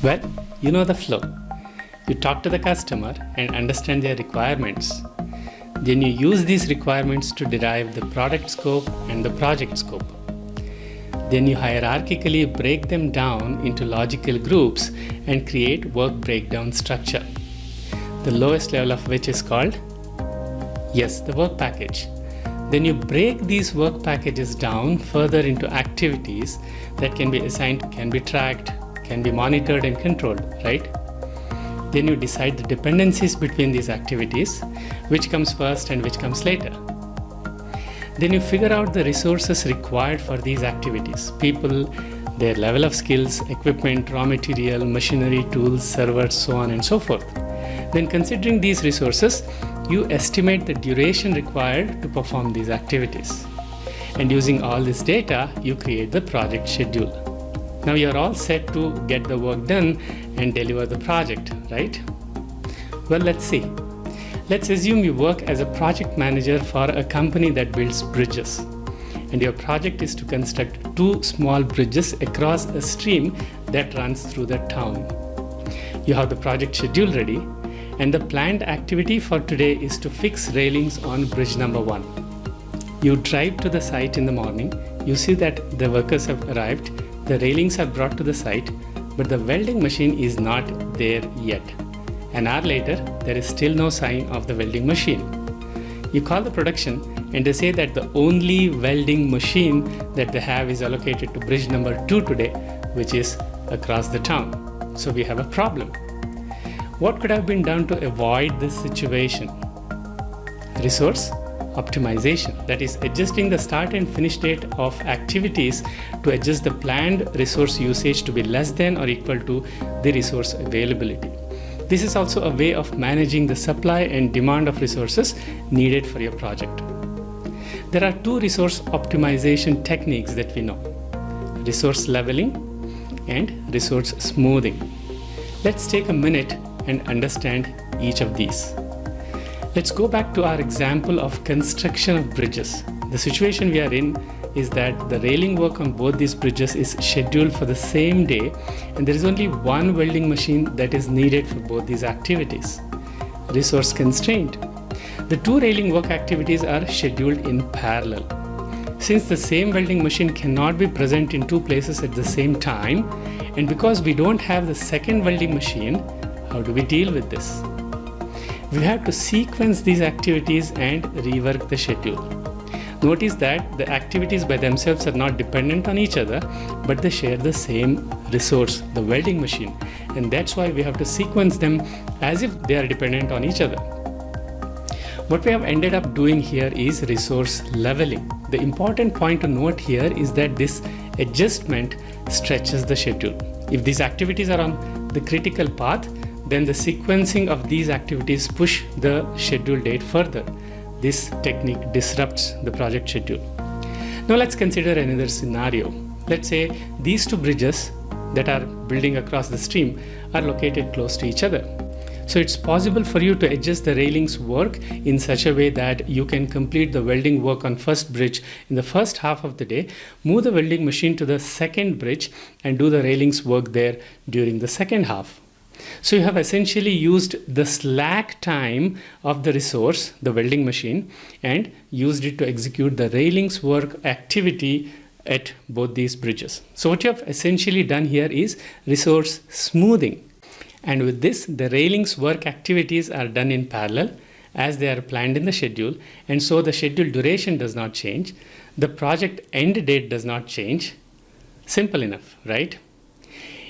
Well, you know the flow. You talk to the customer and understand their requirements. Then you use these requirements to derive the product scope and the project scope. Then you hierarchically break them down into logical groups and create work breakdown structure. The lowest level of which is called, yes, the work package. Then you break these work packages down further into activities that can be assigned, can be tracked, can be monitored and controlled, right? Then you decide the dependencies between these activities, which comes first and which comes later. Then you figure out the resources required for these activities, people, their level of skills, equipment, raw material, machinery, tools, servers, so on and so forth. Then considering these resources, you estimate the duration required to perform these activities. And using all this data, you create the project schedule. Now you're all set to get the work done and deliver the project, right? Well, let's see. Let's assume you work as a project manager for a company that builds bridges. And your project is to construct 2 small bridges across a stream that runs through the town. You have the project schedule ready, and the planned activity for today is to fix railings on bridge number 1. You drive to the site in the morning, you see that the workers have arrived, the railings are brought to the site, but the welding machine is not there yet. An hour later, there is still no sign of the welding machine. You call the production and they say that the only welding machine that they have is allocated to bridge number 2 today, which is across the town. So we have a problem. What could have been done to avoid this situation? Resource optimization, that is adjusting the start and finish date of activities to adjust the planned resource usage to be less than or equal to the resource availability. This is also a way of managing the supply and demand of resources needed for your project. There are 2 resource optimization techniques that we know: resource leveling and resource smoothing. Let's take a minute and understand each of these. Let's go back to our example of construction of bridges. The situation we are in is that the railing work on both these bridges is scheduled for the same day, and there is only one welding machine that is needed for both these activities. Resource constraint. The 2 railing work activities are scheduled in parallel. Since the same welding machine cannot be present in 2 places at the same time, and because we don't have the second welding machine, how do we deal with this? We have to sequence these activities and rework the schedule. Notice that the activities by themselves are not dependent on each other, but they share the same resource, the welding machine, and that's why we have to sequence them as if they are dependent on each other. What we have ended up doing here is resource leveling. The important point to note here is that this adjustment stretches the schedule. If these activities are on the critical path, then the sequencing of these activities push the schedule date further. This technique disrupts the project schedule. Now let's consider another scenario. Let's say these 2 bridges that are building across the stream are located close to each other. So it's possible for you to adjust the railings work in such a way that you can complete the welding work on first bridge in the first half of the day, move the welding machine to the second bridge and do the railings work there during the second half. So you have essentially used the slack time of the resource, the welding machine, and used it to execute the railings work activity at both these bridges. So what you have essentially done here is resource smoothing. And with this, the railings work activities are done in parallel as they are planned in the schedule, and so the schedule duration does not change. The project end date does not change. Simple enough, right?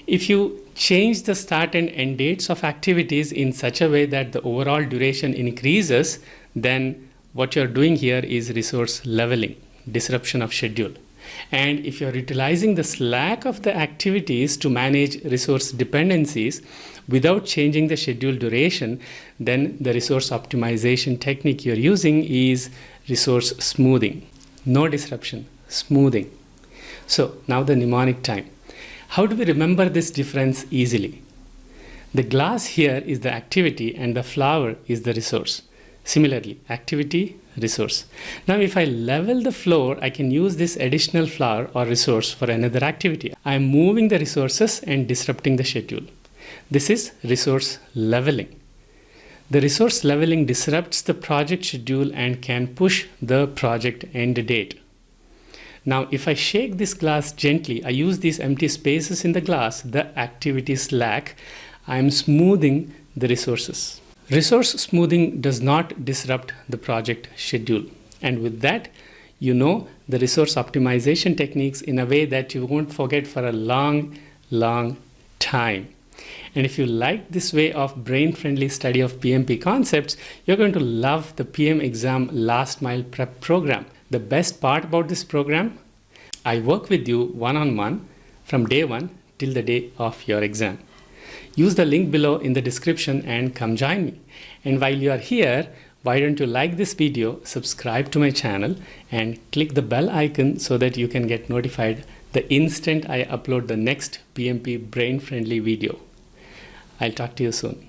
If you change the start and end dates of activities in such a way that the overall duration increases, then what you're doing here is resource leveling, disruption of schedule. And if you're utilizing the slack of the activities to manage resource dependencies without changing the schedule duration, then the resource optimization technique you're using is resource smoothing. No disruption, smoothing. So now the mnemonic time. How do we remember this difference easily? The glass here is the activity and the flower is the resource. Similarly, activity, resource. Now if I level the floor, I can use this additional flower or resource for another activity. I am moving the resources and disrupting the schedule. This is resource leveling. The resource leveling disrupts the project schedule and can push the project end date. Now, if I shake this glass gently, I use these empty spaces in the glass, the activity slack, I am smoothing the resources. Resource smoothing does not disrupt the project schedule. And with that, you know the resource optimization techniques in a way that you won't forget for a long, long time. And if you like this way of brain-friendly study of PMP concepts, you're going to love the PM exam last mile prep program. The best part about this program, I work with you one-on-one from day one till the day of your exam. Use the link below in the description and come join me. And while you are here, why don't you like this video, subscribe to my channel, and click the bell icon so that you can get notified the instant I upload the next PMP brain-friendly video. I'll talk to you soon.